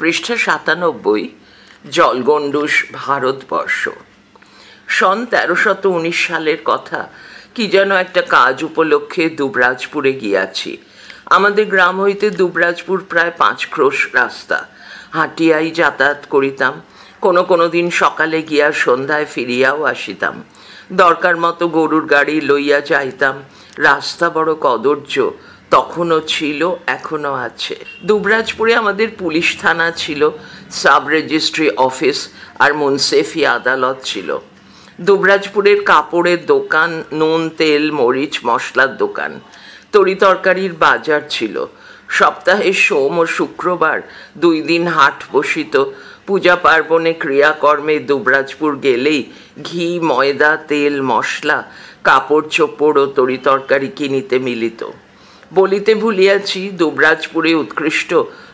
পৃষ্ঠা 97, জলগণ্ডুষ ভারতবর্ষ। সন 1319 সালের কথা। কি যেন একটা কাজ উপলক্ষে দুবরাজপুরে গিয়াছি। আমাদের গ্রাম হইতে দুবরাজপুর প্রায় 5 ক্রোশ রাস্তা। হাঁটিয়াই যাতায়াত করিতাম। কোনো দিন সকালে গিয়া সন্ধ্যায় ফিরিয়াও আসিতাম। দরকার মতো গরুর গাড়ি লইয়া যাইতাম। রাস্তা বড় কদর্য, তখনও ছিল, এখনও আছে। দুবরাজপুরে আমাদের পুলিশ থানা ছিল, সাব রেজিস্ট্রি অফিস আর মুন্সেফি আদালত ছিল। দুবরাজপুরের কাপড়ের দোকান, নুন তেল মরিচ মশলার দোকান, তরি তরকারির বাজার ছিল। সপ্তাহে সোম ও শুক্রবার 2 দিন হাট বসিত। পূজা পার্বণে ক্রিয়াকর্মে দুবরাজপুর গেলেই ঘি ময়দা তেল মশলা কাপড় চোপড় ও তরি তরকারি কিনিতে মিলিত। বলিতে ভুলিয়াছি, দুবরাজপুরে উৎকৃষ্ট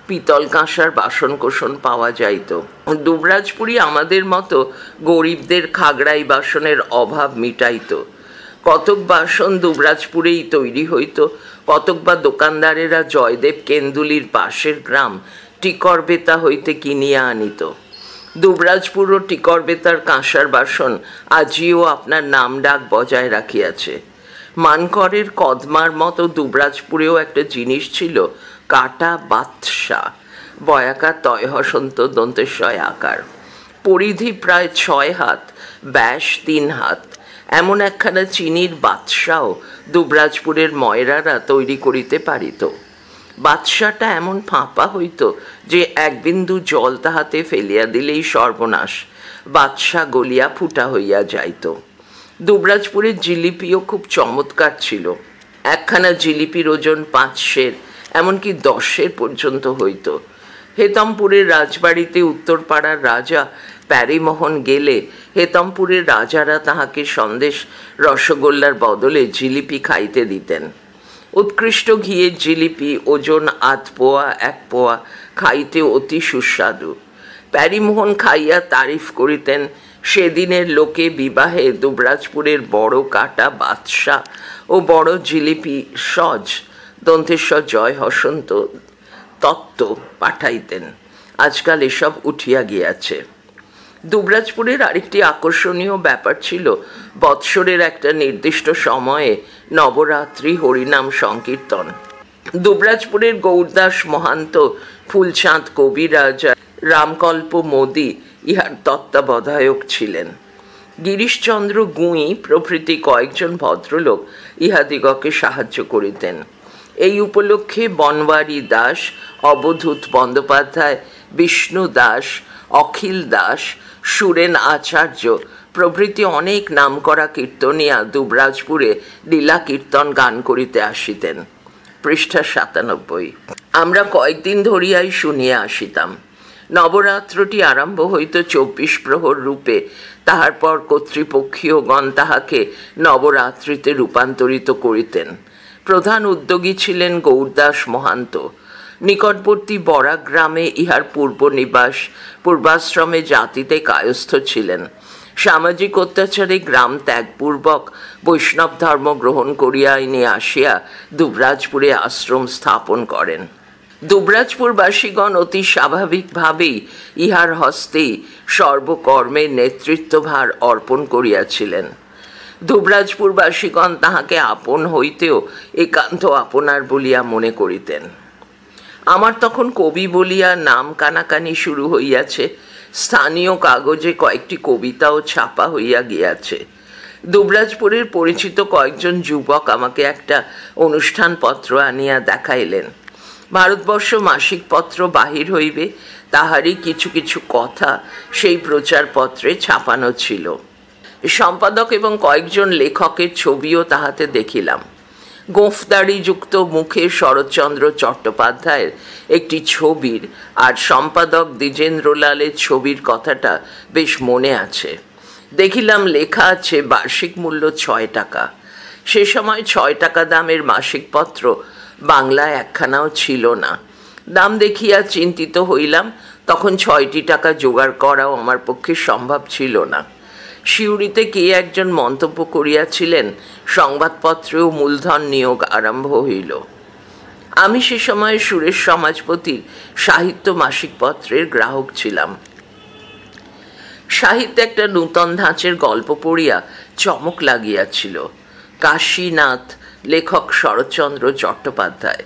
পিতল কাঁসার বাসনকোসন পাওয়া যাইত। দুবরাজপুরই আমাদের মতো গরিবদের খাগড়াই বাসনের অভাব মিটাইত। কতক বাসন দুবরাজপুরেই তৈরি হইত, কতক বা দোকানদারেরা জয়দেব কেন্দুলির পাশের গ্রাম টিকরবেতা হইতে কিনিয়া আনিত। দুবরাজপুর ও টিকরবেতার কাঁসার বাসন আজিও আপনার নাম ডাক বজায় রাখিয়াছে। মানকরের কদমার মতো দুবরাজপুরেও একটা জিনিস ছিল, কাটা বাদশা, বয়াকার তয় হসন্ত দন্তেশয় আকার, পরিধি প্রায় 6 হাত, ব্যাস 3 হাত। এমন একখানা চিনির বাদশাও দুবরাজপুরের ময়রারা তৈরি করিতে পারিত। বাদশাটা এমন ফাঁপা হইত যে 1 বিন্দু জল তাহাতে ফেলিয়া দিলেই সর্বনাশ, বাদশা গলিয়া ফুটা হইয়া যাইত। দুবরাজপুরের জিলিপিও খুব চমৎকার ছিল। একখানা জিলিপির ওজন 5 সের, এমনকি 10 সের পর্যন্ত হইত। হেতমপুরের রাজবাড়িতে উত্তরপাড়ার রাজা প্যারীমোহন গেলে হেতমপুরের রাজারা তাহাকে সন্দেশ রসগোল্লার বদলে জিলিপি খাইতে দিতেন। উৎকৃষ্ট ঘিয়ের জিলিপি, ওজন 8 পোয়া 1 পোয়া, খাইতে অতি সুস্বাদু। প্যারীমোহন খাইয়া তারিফ করিতেন। সেদিনের লোকে বিবাহে দুবরাজপুরের বড় কাটা বাদশা ও বড় জিলিপি সজ দন্তেশ্বর জয় হসন্ত তত্ত্ব পাঠাইতেন। আজকাল এসব উঠিয়া গিয়াছে। দুবরাজপুরের আরেকটি আকর্ষণীয় ব্যাপার ছিল, বৎসরের একটা নির্দিষ্ট সময়ে নবরাত্রি হরিনাম সংকীর্তন। দুবরাজপুরের গৌরদাস মহান্ত, ফুলচাঁদ কবিরাজ, রামকল্প মোদি ইহার তত্ত্বাবধায়ক ছিলেন। গিরিশচন্দ্র গুঁই প্রভৃতি কয়েকজন ভদ্রলোক ইহাদিগকে সাহায্য করিতেন। এই উপলক্ষে বনওয়ারি দাস, অবধূত বন্দ্যোপাধ্যায়, বিষ্ণু দাস, অখিল দাস, সুরেন আচার্য প্রভৃতি অনেক নামকরা কীর্তনিয়া দুবরাজপুরে লীলা কীর্তন গান করিতে আসিতেন। পৃষ্ঠা 97। আমরা কয়েকদিন ধরিয়াই শুনিয়া আসিতাম। নবরাত্রটি আরম্ভ হইত 24 প্রহর রূপে, তাহার পর কর্তৃপক্ষীয়গণ তাহাকে নবরাত্রিতে রূপান্তরিত করিতেন। প্রধান উদ্যোগী ছিলেন গৌরদাস মহান্ত। নিকটবর্তী বরা গ্রামে ইহার পূর্বনিবাস, পূর্বাশ্রমে জাতিতে কায়স্থ ছিলেন। সামাজিক অত্যাচারে গ্রাম ত্যাগপূর্বক বৈষ্ণব ধর্ম গ্রহণ করিয়া নিয়ে আসিয়া দুবরাজপুরে আশ্রম স্থাপন করেন। দুবরাজপুরবাসীগণ অতি স্বাভাবিকভাবেই ইহার হস্তেই সর্বকর্মের নেতৃত্বভার অর্পণ করিয়াছিলেন। দুবরাজপুরবাসীগণ তাহাকে আপন হইতেও একান্ত আপনার বলিয়া মনে করিতেন। আমার তখন কবি বলিয়া নাম কানাকানি শুরু হইয়াছে। স্থানীয় কাগজে কয়েকটি কবিতাও ছাপা হইয়া গিয়াছে। দুবরাজপুরের পরিচিত কয়েকজন যুবক আমাকে একটা অনুষ্ঠানপত্র আনিয়া দেখাইলেন। ভারতবর্ষ মাসিক পত্র বাহির হইবে, তাহারই কিছু কিছু কথা সেই প্রচারপত্রে ছাপানো ছিল। সম্পাদক এবং কয়েকজন লেখকের ছবিও তাহাতে দেখিলাম। গোঁফদাড়ি যুক্ত মুখে শরৎচন্দ্র চট্টোপাধ্যায়ের একটি ছবির আর সম্পাদক দ্বিজেন্দ্রলালের ছবির কথাটা বেশ মনে আছে। দেখিলাম লেখা আছে বার্ষিক মূল্য 6 টাকা। সে সময় 6 টাকা দামের মাসিক পত্র বাংলায় একখানাও ছিল না। দাম দেখিয়া চিন্তিত হইলাম। তখন 6টি টাকা জোগাড় করাও আমার পক্ষে সম্ভব ছিল না। সিউড়িতে কে একজন মন্তব্য করিয়াছিলেন, সংবাদপত্রেও মূলধন নিয়োগ আরম্ভ হইল। আমি সে সময় সুরেশ সমাজপতির সাহিত্য মাসিক পত্রের গ্রাহক ছিলাম। সাহিত্যে একটা নূতন ধাঁচের গল্প পড়িয়া চমক লাগিয়াছিল। কাশীনাথ লেখক শরৎচন্দ্র চট্টোপাধ্যায়।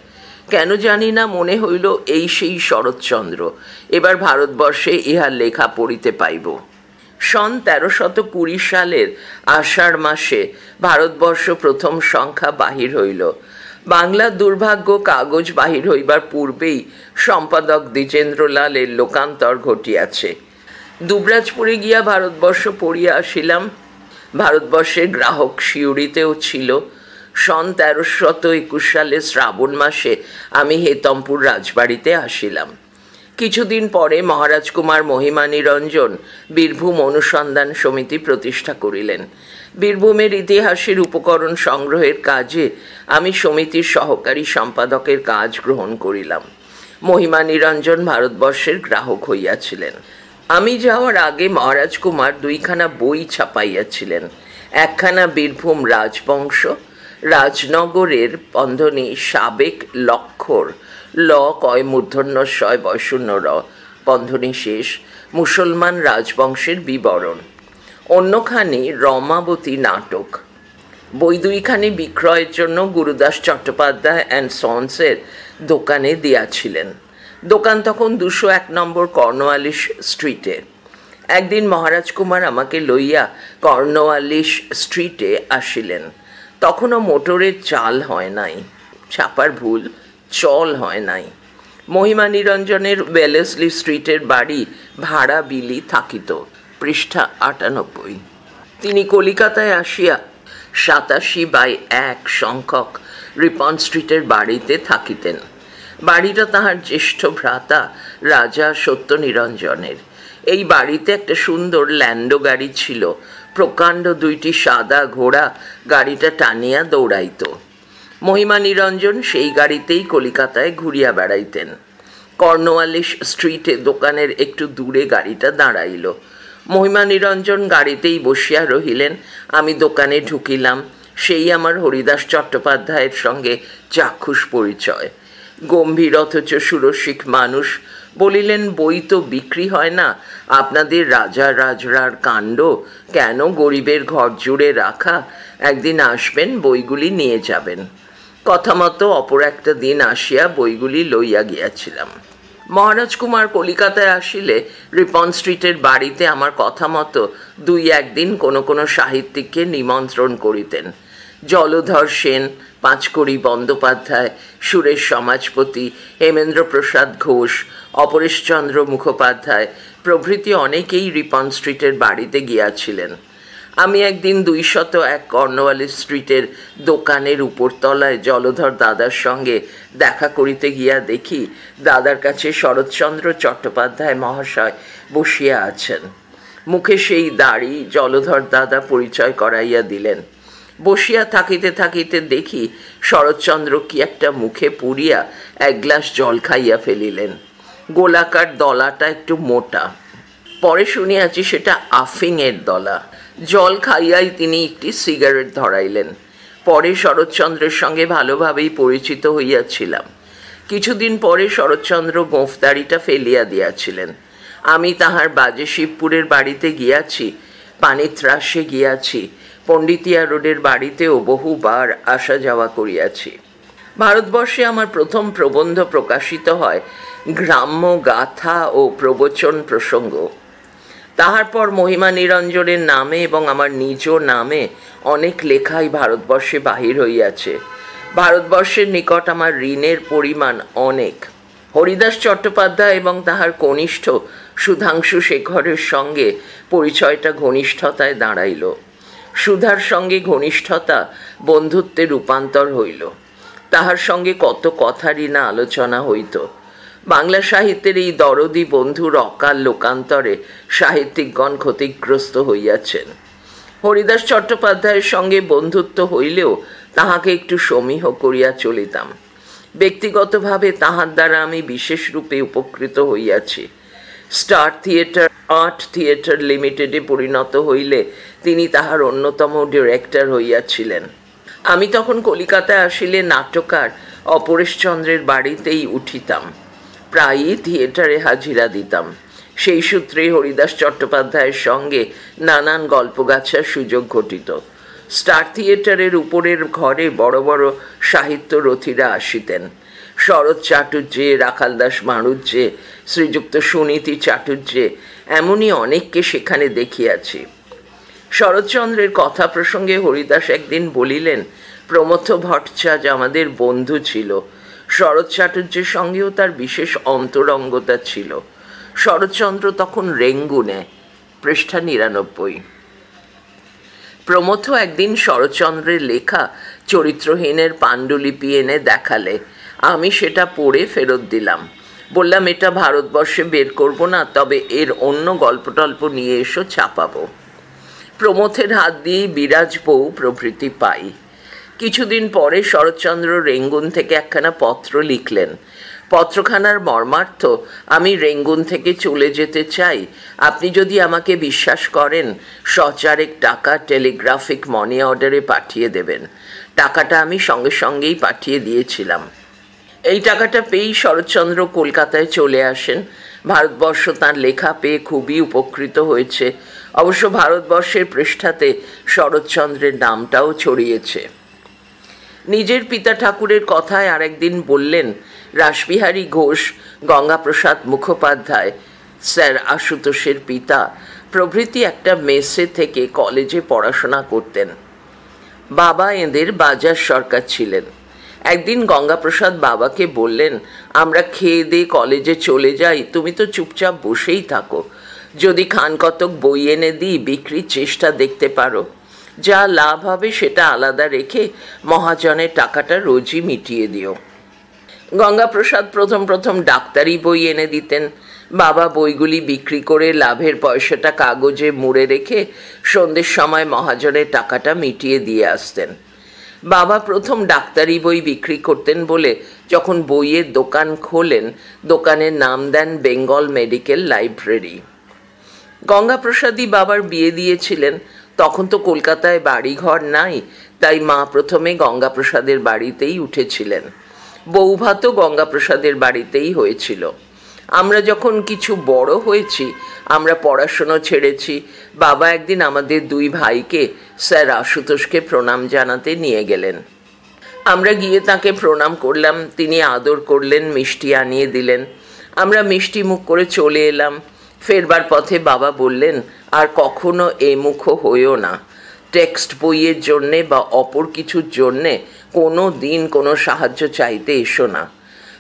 কেন জানি না মনে হইল এই সেই শরৎচন্দ্র, এবার ভারতবর্ষে ইহার লেখা পড়িতে পাইব। সন 1320 সালের আষাঢ় মাসে ভারতবর্ষ প্রথম সংখ্যা বাহির হইল। বাংলার দুর্ভাগ্য, কাগজ বাহির হইবার পূর্বেই সম্পাদক দ্বিজেন্দ্রলালের লোকান্তর ঘটিয়াছে। দুবরাজপুরে গিয়া ভারতবর্ষ পড়িয়া আসিলাম। ভারতবর্ষের গ্রাহক সিউড়িতেও ছিল। সন 1321 সালের শ্রাবণ মাসে আমি হেতমপুর রাজবাড়িতে আসিলাম। কিছুদিন পরে মহারাজ কুমার মহিমা নিরঞ্জন বীরভূম অনুসন্ধান সমিতি প্রতিষ্ঠা করিলেন। বীরভূমের ইতিহাসের উপকরণ সংগ্রহের কাজে আমি সমিতির সহকারী সম্পাদকের কাজ গ্রহণ করিলাম। মহিমা নিরঞ্জন ভারতবর্ষের গ্রাহক হইয়াছিলেন। আমি যাওয়ার আগে মহারাজ কুমার 2খানা বই ছাপাইয়াছিলেন। একখানা বীরভূম রাজবংশ, রাজনগরের বন্ধনী সাবেক লক্ষর ল কয় মূর্ধন্যশয় বয়শূন্য র বন্ধনী শেষ মুসলমান রাজবংশের বিবরণ, অন্যখানি রমাবতী নাটক। বই 2খানি বিক্রয়ের জন্য গুরুদাস চট্টোপাধ্যায় অ্যান্ড সন্সের দোকানে দিয়াছিলেন। দোকান তখন 201 নম্বর কর্নওয়ালিস স্ট্রিটে। একদিন মহারাজ কুমার আমাকে লইয়া কর্নওয়ালিস স্ট্রিটে আসিলেন। তখনও মোটরের চাল হয় নাই, ছাপার ভুল, চল হয় নাই। মহিমা নিরঞ্জনের ওয়েলেসলি স্ট্রিটের বাড়ি ভাড়া বিলি থাকিত। পৃষ্ঠা 98। তিনি কলিকাতায় আসিয়া 87/1 সংখ্যক রিপন স্ট্রিটের বাড়িতে থাকিতেন। বাড়িটা তাহার জ্যেষ্ঠ ভ্রাতা রাজা সত্যনিরঞ্জনের। এই বাড়িতে একটা সুন্দর ল্যান্ডো গাড়ি ছিল। প্রকাণ্ড 2টি সাদা ঘোড়া গাড়িটা টানিয়া দৌড়াইত। মহিমা নিরঞ্জন সেই গাড়িতেই কলিকাতায় ঘুরিয়া বেড়াইতেন। কর্নওয়ালিস স্ট্রিটে দোকানের একটু দূরে গাড়িটা দাঁড়াইল। মহিমা নিরঞ্জন গাড়িতেই বসিয়া রহিলেন। আমি দোকানে ঢুকিলাম। সেই আমার হরিদাস চট্টোপাধ্যায়ের সঙ্গে চাক্ষুষ পরিচয়। গম্ভীর অথচ সুরসিক মানুষ। বলিলেন, বই তো বিক্রি হয় না, আপনাদের রাজা রাজরার কাণ্ড, কেন গরিবের ঘর জুড়ে রাখা, একদিন আসবেন, বইগুলি নিয়ে যাবেন। কথা মতো অপর একটা দিন আসিয়া বইগুলি লইয়া গিয়াছিলাম। মহারাজ কুমার কলিকাতায় আসিলে রিপন স্ট্রিটের বাড়িতে আমার কথা মতো 2-1 দিন কোনো কোনো সাহিত্যিককে নিমন্ত্রণ করিতেন। জলধর সেন, পাঁচকড়ি বন্দ্যোপাধ্যায়, সুরেশ সমাজপতি, হেমেন্দ্রপ্রসাদ ঘোষ, অপরেশচন্দ্র মুখোপাধ্যায় প্রভৃতি অনেকেই রিপন স্ট্রিটের বাড়িতে গিয়াছিলেন। আমি একদিন 201 কর্নওয়ালিস স্ট্রিটের দোকানের উপরতলায় জলধর দাদার সঙ্গে দেখা করিতে গিয়া দেখি দাদার কাছে শরৎচন্দ্র চট্টোপাধ্যায় মহাশয় বসিয়া আছেন। মুখে সেই দাড়ি জলধর দাদা পরিচয় করাইয়া দিলেন। বসিয়া থাকিতে থাকিতে দেখি শরৎচন্দ্র কি একটা মুখে পুড়িয়া 1 গ্লাস জল খাইয়া ফেলিলেন। গোলাকার দলাটা একটু মোটা। পরে শুনিয়াছি সেটা আফিংয়ের দলা। জল খাইয়াই তিনি একটি সিগারেট ধরাইলেন। পরে শরৎচন্দ্রের সঙ্গে ভালোভাবেই পরিচিত হইয়াছিলাম। কিছুদিন পরে শরৎচন্দ্র গোঁফদাড়িটা ফেলিয়া দিয়াছিলেন। আমি তাহার বাজে শিবপুরের বাড়িতে গিয়াছি, পানিত্রাসে গিয়াছি, পণ্ডিতিয়া রোডের বাড়িতেও বহুবার আসা যাওয়া করিয়াছি। ভারতবর্ষে আমার প্রথম প্রবন্ধ প্রকাশিত হয় গ্রাম্য গাথা ও প্রবচন প্রসঙ্গ। তাহার পর মহিমা নিরঞ্জনের নামে এবং আমার নিজ নামে অনেক লেখাই ভারতবর্ষে বাহির হইয়াছে। ভারতবর্ষের নিকট আমার ঋণের পরিমাণ অনেক। হরিদাস চট্টোপাধ্যায় এবং তাহার কনিষ্ঠ সুধাংশু শেখরের সঙ্গে পরিচয়টা ঘনিষ্ঠতায় দাঁড়াইল। সুধার সঙ্গে ঘনিষ্ঠতা বন্ধুত্বে রূপান্তর হইল। তাহার সঙ্গে কত কথারই না আলোচনা হইত। বাংলা সাহিত্যের এই দরদি বন্ধুর অকাল লোকান্তরে সাহিত্যিকগণ ক্ষতিগ্রস্ত হইয়াছেন। হরিদাস চট্টোপাধ্যায়ের সঙ্গে বন্ধুত্ব হইলেও তাহাকে একটু সমীহ করিয়া চলিতাম। ব্যক্তিগতভাবে তাহার দ্বারা আমি বিশেষ রূপে উপকৃত হইয়াছি। স্টার থিয়েটার আর্ট থিয়েটার লিমিটেডে পরিণত হইলে তিনি তাহার অন্যতম ডিরেক্টর হইয়াছিলেন। আমি তখন কলিকাতায় আসিলে নাট্যকার অপরেশচন্দ্রের বাড়িতেই উঠিতাম, প্রায়ই থিয়েটারে হাজিরা দিতাম। সেই সূত্রে হরিদাস চট্টোপাধ্যায়ের সঙ্গে নানান গল্পগাছার সুযোগ ঘটিত। স্টার থিয়েটারের উপরের ঘরে বড় বড় সাহিত্য রথীরা আসিতেন। শরৎ চাটুর্যে, রাখালদাস মারুজ্যে, শ্রীযুক্ত সুনীতি চাটুর্যে, এমনই অনেককে সেখানে দেখিয়াছি। শরৎচন্দ্রের কথা প্রসঙ্গে হরিদাস একদিন বলিলেন, প্রমথ ভট্টাচার্য আমাদের বন্ধু ছিল। শরৎ চাটুর্যের সঙ্গেও তার বিশেষ অন্তরঙ্গতা ছিল। শরৎচন্দ্র তখন রেঙ্গুনে। পৃষ্ঠা ৯৯। প্রমথ একদিন শরৎচন্দ্রের লেখা চরিত্রহীনের পাণ্ডুলিপি এনে দেখালে। আমি সেটা পড়ে ফেরত দিলাম। বললাম, এটা ভারতবর্ষে বের করব না, তবে এর অন্য গল্প টল্প নিয়ে এসো, ছাপাবো। প্রমথের হাত দিয়েই বিরাজ বউ প্রভৃতি পাই। কিছুদিন পরে শরৎচন্দ্র রেঙ্গুন থেকে একখানা পত্র লিখলেন। পত্রখানার মর্মার্থ, আমি রেঙ্গুন থেকে চলে যেতে চাই, আপনি যদি আমাকে বিশ্বাস করেন সচারেক টাকা টেলিগ্রাফিক মানি অর্ডারে পাঠিয়ে দেবেন। টাকাটা আমি সঙ্গে সঙ্গেই পাঠিয়ে দিয়েছিলাম। এই টাকাটা পেয়েই শরৎচন্দ্র কলকাতায় চলে আসেন। ভারতবর্ষ তাঁর লেখা পেয়ে খুবই উপকৃত হয়েছে। অবশ্য ভারতবর্ষের পৃষ্ঠাতে শরৎচন্দ্রের নামটাও ছড়িয়েছে। নিজের পিতা ঠাকুরের কথায় আরেকদিন বললেন, রাসবিহারী ঘোষ, গঙ্গাপ্রসাদ মুখোপাধ্যায়, স্যার আশুতোষের পিতা প্রভৃতি একটা মেসে থেকে কলেজে পড়াশোনা করতেন। বাবা এদের বাজার সরকার ছিলেন। একদিন গঙ্গাপ্রসাদ বাবাকে বললেন, আমরা খেয়ে দিয়ে কলেজে চলে যাই, তুমি তো চুপচাপ বসেই থাকো। যদি খানকতক বই এনে দিই, বিক্রির চেষ্টা দেখতে পারো। যা লাভ হবে সেটা আলাদা রেখে মহাজনের টাকাটা রোজই মিটিয়ে দিও। গঙ্গাপ্রসাদ প্রথম প্রথম ডাক্তারি বই এনে দিতেন। বাবা বইগুলি বিক্রি করে লাভের পয়সাটা কাগজে মুড়ে রেখে সন্ধ্যের সময় মহাজনের টাকাটা মিটিয়ে দিয়ে আসতেন। বাবা প্রথম ডাক্তারি বই বিক্রি করতেন বলে যখন বইয়ের দোকান খোলেন, দোকানের নাম দেন বেঙ্গল মেডিকেল লাইব্রেরি। গঙ্গাপ্রসাদই বাবার বিয়ে দিয়েছিলেন। তখন তো কলকাতায় বাড়িঘর নাই, তাই মা প্রথমে গঙ্গাপ্রসাদের বাড়িতেই উঠেছিলেন। বৌভাতও গঙ্গাপ্রসাদের বাড়িতেই হয়েছিল। আমরা যখন কিছু বড় হয়েছি, আমরা পড়াশুনো ছেড়েছি, বাবা একদিন আমাদের দুই ভাইকে স্যার আশুতোষকে প্রণাম জানাতে নিয়ে গেলেন। আমরা গিয়ে তাকে প্রণাম করলাম। তিনি আদর করলেন, মিষ্টি আনিয়ে দিলেন। আমরা মিষ্টি মুখ করে চলে এলাম। ফেরবার পথে বাবা বললেন, আর কখনো এমুখ হইও না। টেক্সট বইয়ের জন্যে বা অপর কিছুর জন্যে কোনো দিন কোনো সাহায্য চাইতে এসো না।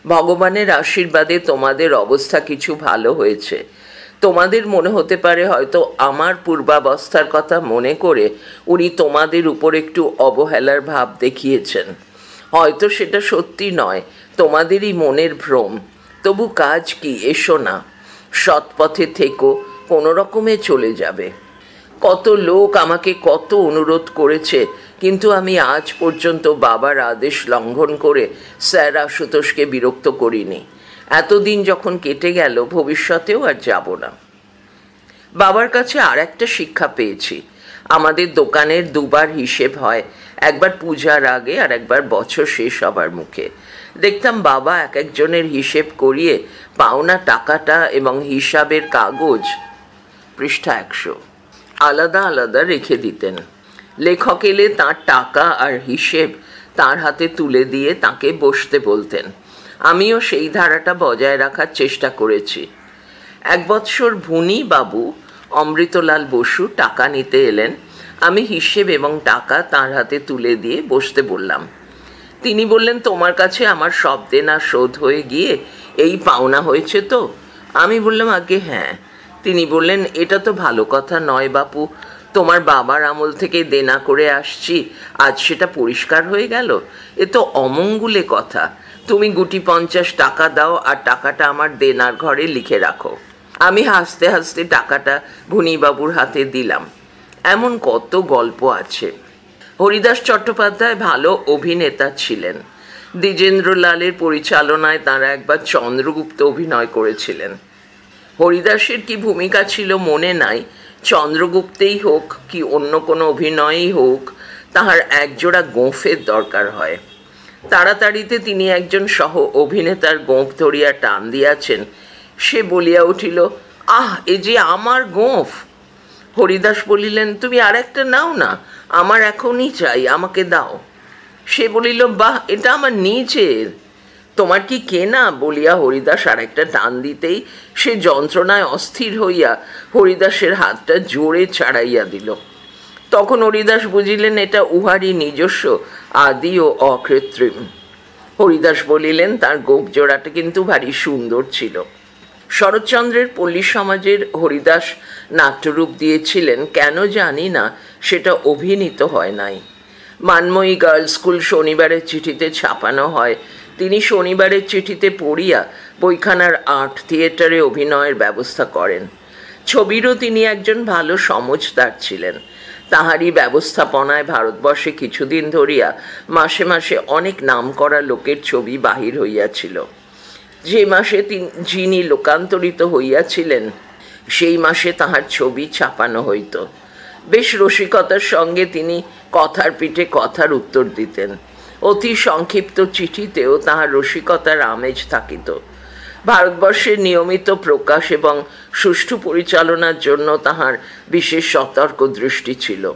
ভগবানের আশীর্বাদে তোমাদের অবস্থা কিছু ভালো হয়েছে। তোমাদের মনে হতে পারে হয়তো আমার পূর্বাবস্থার কথা মনে করে উনি তোমাদের উপর একটু অবহেলার ভাব দেখিয়েছেন। হয়তো সেটা সত্যি নয়, তোমাদেরই মনের ভ্রম। তবু কাজ কি, এসো না। সৎপথে থেকো, কোনো রকমে চলে যাবে। কত লোক আমাকে কত অনুরোধ করেছে, কিন্তু আমি আজ পর্যন্ত বাবার আদেশ লঙ্ঘন করে স্যার আশুতোষকে বিরক্ত করিনি। এতদিন যখন কেটে গেল, ভবিষ্যতেও আর যাব না। বাবার কাছে আর একটা শিক্ষা পেয়েছি। আমাদের দোকানের দুবার হিসেব হয়, একবার পূজার আগে আর একবার বছর শেষ হবার মুখে। দেখতাম বাবা এক একজনের হিসেব করিয়ে পাওনা টাকাটা এবং হিসাবের কাগজ, পৃষ্ঠা ১০০, আলাদা আলাদা রেখে দিতেন। লেখক এলে তাঁর টাকা আর হিসেব তাঁর হাতে তুলে দিয়ে তাকে বসতে বলতেন। আমিও সেই ধারাটা বজায় রাখার চেষ্টা করেছি। এক বৎসর ভুনি বাবু অমৃতলাল বসু টাকা নিতে এলেন। আমি হিসেব এবং টাকা তাঁর হাতে তুলে দিয়ে বসতে বললাম। তিনি বললেন, তোমার কাছে আমার সব দেনা শোধ হয়ে গিয়ে এই পাওনা হয়েছে তো? আমি বললাম, আগে হ্যাঁ। তিনি বললেন, এটা তো ভালো কথা নয় বাপু, তোমার বাবার আমল থেকে দেনা করে আসছি, আজ সেটা পরিষ্কার হয়ে গেল। এ তো অমঙ্গলে কথা। তুমি গুটি ৫০ টাকা দাও আর টাকাটা আমার দেনার ঘরে লিখে রাখো। আমি হাসতে হাসতে টাকাটা ভুনিবাবুর হাতে দিলাম। এমন কত গল্প আছে। হরিদাস চট্টোপাধ্যায় ভালো অভিনেতা ছিলেন। দ্বিজেন্দ্রলালের পরিচালনায় তাঁরা একবার চন্দ্রগুপ্ত অভিনয় করেছিলেন। হরিদাসের কি ভূমিকা ছিল মনে নাই। চন্দ্রগুপ্তেই হোক কি অন্য কোনো অভিনয়ই হোক, তাহার একজোড়া গোঁফের দরকার হয়। তাড়াতাড়িতে তিনি একজন সহ অভিনেতার গোঁফ ধরিয়া টান দিয়াছেন। সে বলিয়া উঠিল, আহ, এ যে আমার গোঁফ। হরিদাস বলিলেন, তুমি আর একটা নাও না, আমার এখনই চাই, আমাকে দাও। সে বলিল, বাহ, এটা আমার নিজের। তোমার কি কেনা? বলিয়া হরিদাস আর একটা টান দিতেই সে যন্ত্রণায় অস্থির হইয়া হরিদাসের হাতটা জোরে ছাড়াইয়া দিল। তখন হরিদাস বুঝিলেন এটা উহারই নিজস্ব, আদি ও অকৃত্রিম। হরিদাস বলিলেন, তার গোপ জোড়াটা কিন্তু ভারী সুন্দর ছিল। শরৎচন্দ্রের পল্লী সমাজের হরিদাস নাট্যরূপ দিয়েছিলেন, কেন জানি না সেটা অভিনীত হয় নাই। মানময়ী গার্লস স্কুল শনিবারের চিঠিতে ছাপানো হয়। তিনি শনিবারের চিঠিতে পড়িয়া বইখানার আর্ট থিয়েটারে অভিনয়ের ব্যবস্থা করেন। ছবিরও তিনি একজন ভালো সমঝদার ছিলেন। তাহারই ব্যবস্থাপনায় ভারতবর্ষে কিছুদিন ধরিয়া মাসে মাসে অনেক নামকরা লোকের ছবি বাহির হইয়াছিল। যে মাসে যিনি লোকান্তরিত হইয়াছিলেন সেই মাসে তাহার ছবি ছাপানো হইত। বেশ রসিকতার সঙ্গে তিনি কথার পিঠে কথার উত্তর দিতেন। অতি সংক্ষিপ্ত চিঠিতেও তাহার রসিকতার আমেজ থাকিত। ভারতবর্ষের নিয়মিত প্রকাশ এবং সুষ্ঠু পরিচালনার জন্য তাহার বিশেষ সতর্ক দৃষ্টি ছিল।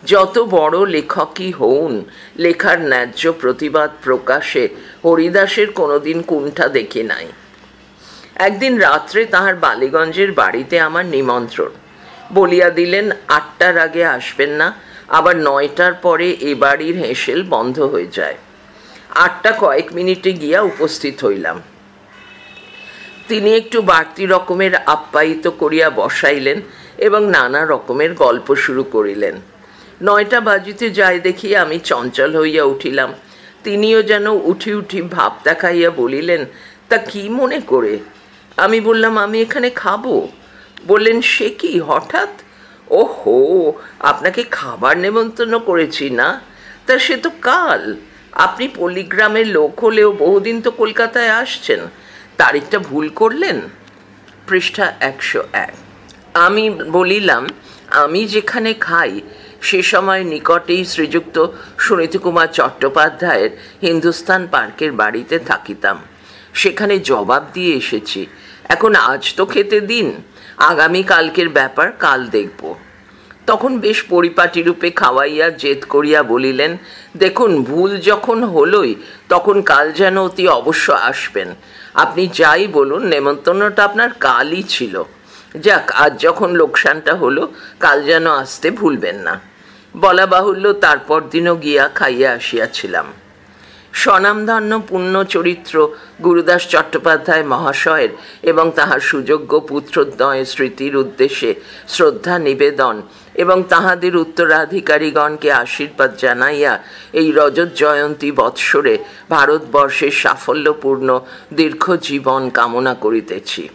যত বড় লেখকই হউন, লেখার ন্যায্য প্রতিবাদ প্রকাশে হরিদাসের কোনোদিন কুণ্ঠা দেখি নাই। একদিন রাত্রে তাহার বালিগঞ্জের বাড়িতে আমার নিমন্ত্রণ। বলিয়া দিলেন, 8টার আগে আসবেন না, আবার 9টার পরে এ বাড়ির হেঁসেল বন্ধ হয়ে যায়। 8টা কয়েক মিনিটে গিয়া উপস্থিত হইলাম। তিনি একটু বাড়তি রকমের আপ্যায়িত করিয়া বসাইলেন এবং নানা রকমের গল্প শুরু করিলেন। 9টা বাজিতে যাই দেখি আমি চঞ্চল হইয়া উঠিলাম। তিনিও যেন উঠি উঠি ভাব দেখাইয়া বলিলেন, তা কি মনে করে? আমি বললাম, আমি এখানে খাবো। বললেন, সে কি হঠাৎ? ওহো, আপনাকে খাবার নেমন্তন্ন করেছি না? তা সে তো কাল। আপনি পল্লীগ্রামের লোক হলেও বহুদিন তো কলকাতায় আসছেন, তারিখটা ভুল করলেন। পৃষ্ঠা 101। আমি বলিলাম, আমি যেখানে খাই সে সময় নিকটেই শ্রীযুক্ত সুনীতিকুমার চট্টোপাধ্যায়ের হিন্দুস্তান পার্কের বাড়িতে থাকিতাম। সেখানে জবাব দিয়ে এসেছি। এখন আজ তো খেতে দিন, আগামী কালকের ব্যাপার কাল দেখব। তখন বেশ পরিপাটিরূপে খাওয়াইয়া জেদ করিয়া বলিলেন, দেখুন, ভুল যখন হলোই তখন কাল যেন অতি অবশ্য আসবেন। আপনি যাই বলুন, নেমন্তন্নটা আপনার কালই ছিল। যাক, আজ যখন লোকসানটা হলো, কাল যেন আসতে ভুলবেন না। বলা বাহুল্য, তারপর দিনও গিয়া খাইয়া আসিয়াছিলাম। স্বনামধন্য পুণ্য চরিত্র গুরুদাস চট্টোপাধ্যায় মহাশয়ের এবং তাহার সুযোগ্য পুত্রদ্বয়ের স্মৃতির উদ্দেশ্যে শ্রদ্ধা নিবেদন এবং তাহাদের উত্তরাধিকারীগণকে আশীর্বাদ জানাইয়া এই রজত জয়ন্তী বৎসরে ভারতবর্ষের সাফল্যপূর্ণ দীর্ঘ জীবন কামনা করিতেছি।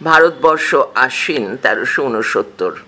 ভারতবর্ষ, আশ্বিন 1369।